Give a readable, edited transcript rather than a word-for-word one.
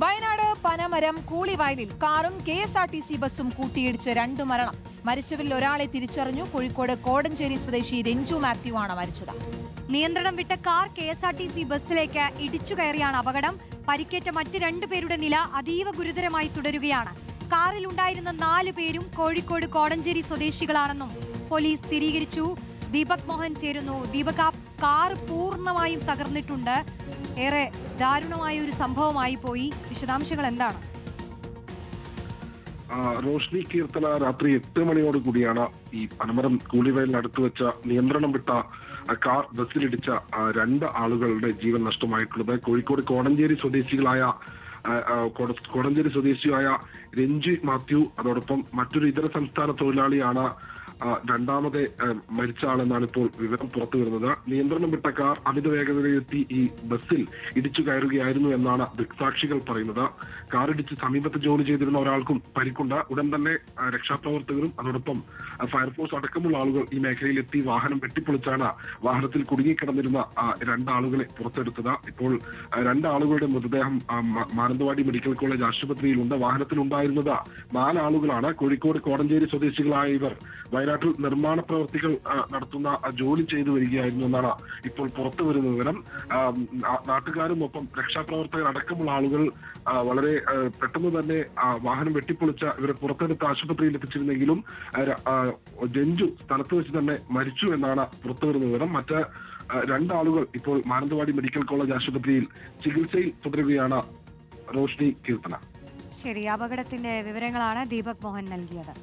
വയനാട് പനമരം കൂളിവയലിൽ കാറും KSRTC ബസും കൂട്ടിയിടിച്ച് 2 മരണം. മരിച്ചവരിൽ ഒരാളെ തിരിച്ചറിഞ്ഞു. കോഴിക്കോട് കോടഞ്ചേരി സ്വദേശി രഞ്ജു മാത്യു ആണ് മരിച്ചത്. നിയന്ത്രണം വിട്ട കാർ KSRTC ബസ്സിലേക്ക് ഇടിച്ചു കയറിയാണ് അപകടം. പരിക്കേറ്റ മറ്റ് 2 പേരുടെ നില അതീവ ഗുരുതരമായി തുടരുകയാണ്. കാറിലുണ്ടായിരുന്ന 4 പേരും കോഴിക്കോട് കോടഞ്ചേരി സ്വദേശികളാണെന്നും പോലീസ് സ്ഥിരീകരിച്ചു. ദീപക് മോഹൻ ചേരുന്നു. ദീപക്, ആ കാർ പൂർണ്ണമായും തകർന്നിട്ടുണ്ട്. ഏറെ ദാരുണമായ ഒരു സംഭവമായി പോയി. വിശദാംശങ്ങൾ എന്താണ്? റോഷ്നി കീർത്തന രാത്രി 8 മണിയോട് കൂടിയാണ് ഈ പനമരം കൂളിവയലിനടുത്ത് വെച്ച നിയന്ത്രണം വിട്ട കാർ ബസ്സിലിടിച്ച 2 ആളുകളുടെ ജീവൻ നഷ്ടമായിട്ടുള്ളത്. കോഴിക്കോട് കോടഞ്ചേരി സ്വദേശിയായ രഞ്ജു മാത്യു, അതോടൊപ്പം മറ്റൊരു ഇതര സംസ്ഥാന തൊഴിലാളിയാണ് രണ്ടാമത്തെ മരിച്ച ആളെന്നാണ് ഇപ്പോൾ വിവരം പുറത്തു വരുന്നത്. നിയന്ത്രണം വിട്ട കാർ അമിത വേഗതയിലെത്തി ഈ ബസ്സിൽ ഇടിച്ചു കയറുകയായിരുന്നു എന്നാണ് ദൃക്സാക്ഷികൾ പറയുന്നത്. കാർ ഇടിച്ച് സമീപത്ത് ജോലി ചെയ്തിരുന്ന ഒരാൾക്കും പരിക്കുണ്ട്. ഉടൻ തന്നെ രക്ഷാപ്രവർത്തകരും അതോടൊപ്പം ഫയർഫോഴ്സ് അടക്കമുള്ള ആളുകൾ ഈ മേഖലയിലെത്തി വാഹനം വെട്ടിപ്പൊളിച്ചാണ് വാഹനത്തിൽ കുടുങ്ങിക്കിടന്നിരുന്ന 2 ആളുകളെ പുറത്തെടുത്തത്. ഇപ്പോൾ 2 ആളുകളുടെ മൃതദേഹം മാനന്തവാടി മെഡിക്കൽ കോളേജ് ആശുപത്രിയിലുണ്ട്. വാഹനത്തിലുണ്ടായിരുന്നത് 4 ആളുകളാണ്. കോഴിക്കോട് കോടഞ്ചേരി സ്വദേശികളായ ഇവർ വയനാട്ടിൽ നിർമ്മാണ പ്രവർത്തികൾ നടത്തുന്ന ജോലി ചെയ്തു വരികയായിരുന്നു എന്നാണ് ഇപ്പോൾ പുറത്തു വരുന്ന വിവരം. നാട്ടുകാരും ഒപ്പം രക്ഷാപ്രവർത്തകർ അടക്കമുള്ള ആളുകൾ വളരെ പെട്ടെന്ന് തന്നെ വാഹനം വെട്ടിപ്പൊളിച്ച ഇവരെ പുറത്തെടുത്ത് ആശുപത്രിയിൽ എത്തിച്ചിരുന്നെങ്കിലും രഞ്ജു സ്ഥലത്ത് വെച്ച് തന്നെ മരിച്ചു എന്നാണ് പുറത്തു വരുന്ന വിവരം. മറ്റ് 2 ആളുകൾ ഇപ്പോൾ മാനന്തവാടി മെഡിക്കൽ കോളേജ് ആശുപത്രിയിൽ ചികിത്സയിൽ തുടരുകയാണ്. റോഷ്നി കീർത്തന. ശരി, അപകടത്തിന്റെ വിവരങ്ങളാണ് ദീപക് മോഹൻ നൽകിയത്.